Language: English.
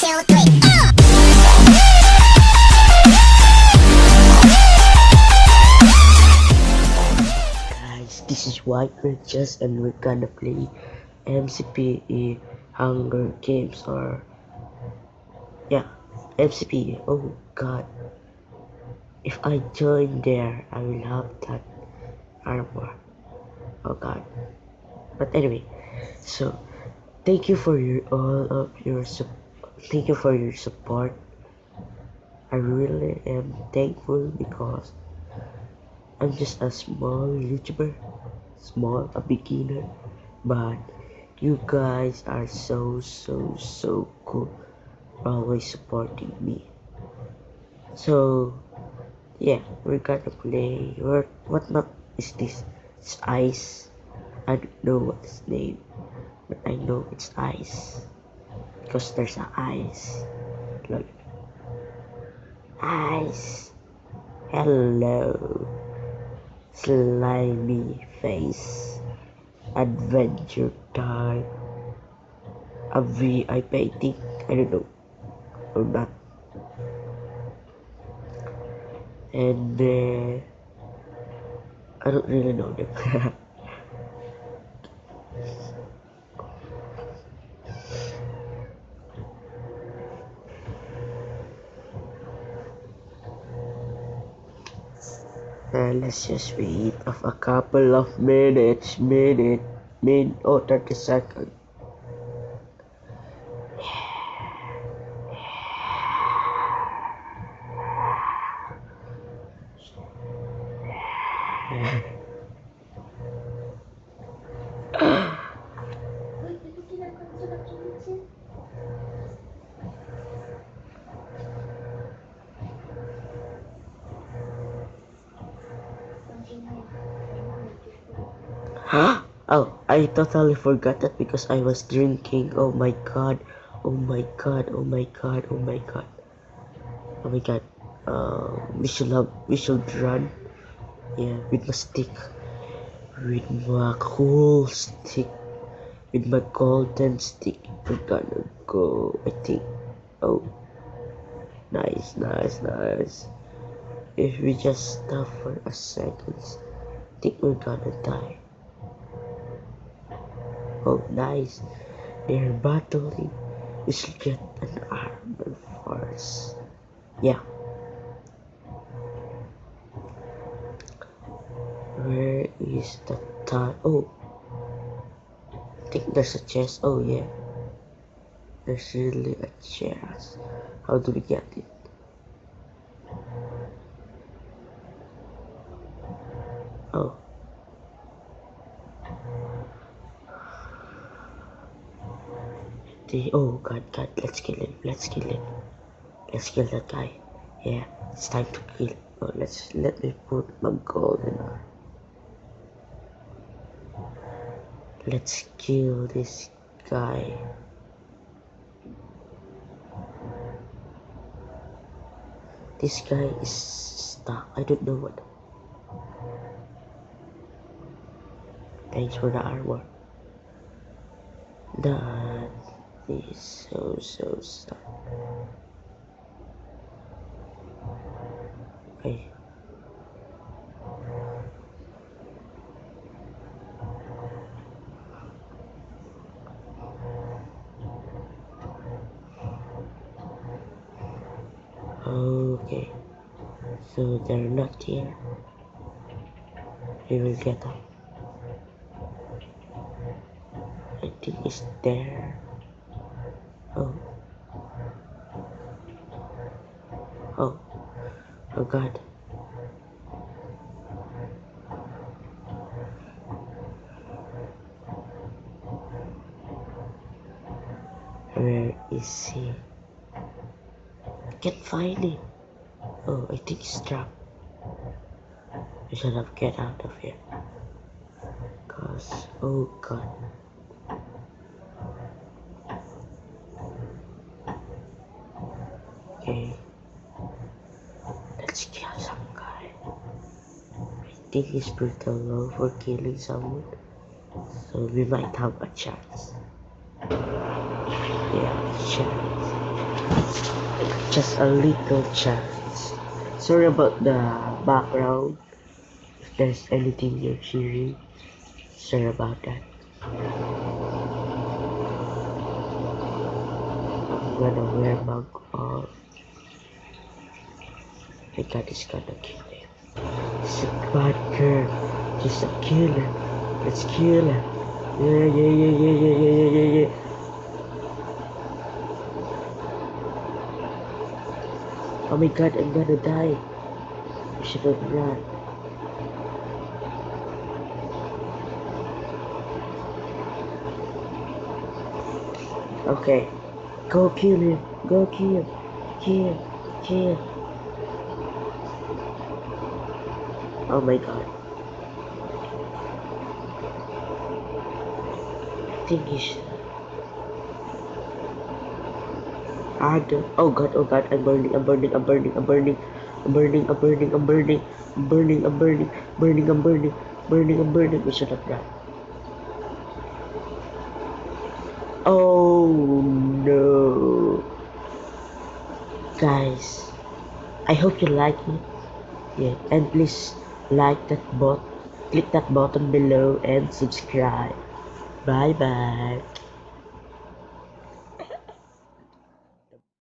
Guys, this is White Riches and we're gonna play MCPE Hunger Games or yeah, MCPE. Oh god. If I join there, I will have that armor. Oh god. But anyway, so thank you for thank you for your support. I really am thankful because I'm just a small YouTuber, a beginner, but you guys are so cool, always supporting me. So yeah, we're gonna play. What map is this? It's ice. I don't know what its name, but I know it's ice because there's a ice. Look, ice. Hello, slimy face. Adventure time. A VIP, I think. I don't know or not. And I don't really know them. Let's just wait of a couple of oh, 30 seconds. Huh? Oh, I totally forgot that because I was drinking. Oh my god. Oh my god. Oh my god. Oh my god. Oh my god. We should run. Yeah, with my stick. With my cool stick. With my golden stick. We're gonna go. I think. Oh, nice. If we just stop for a second, I think we're gonna die. Oh, nice. They're battling. We should get an armor first. Yeah. Where is the time? Oh, I think there's a chest. Oh, yeah. There's really a chest. How do we get it? Oh. Oh, God. Let's kill him. Let's kill that guy. Yeah, it's time to kill. Oh, let me put my golden arm. Let's kill this guy. This guy is stuck. I don't know what. Thanks for the armor. That is so stuck. Okay. Okay. So they're not here. We will get up. I think it's there. Oh. Oh. Oh god. Where is he? I can't find him. Oh, I think he's trapped. We should have get out of here. Cause, oh god. Okay. Let's kill some guy. I think he's brutal low for killing someone. So we might have a chance. Yeah, chance. Just a little chance. Sorry about the background. If there's anything you're hearing, sorry about that. I'm gonna wear mug off. My God is gonna kill him. She's a bad girl. She's a killer. Let's kill her. Yeah, yeah, yeah, yeah, yeah, yeah, yeah, yeah, yeah. Oh my God, I'm gonna die. I should have run. Okay. Go kill him. Go kill. Kill. Kill. Oh my God. I think he should. Oh God, oh God, I'm burning, I'm burning, I'm burning, I'm burning, I'm burning, I'm burning, I'm burning, I'm burning, I'm burning, burning, I'm burning, burning, I'm burning. We should have done. Oh no. Guys, I hope you like it. Yeah, and please like that click that button below and subscribe. Bye bye.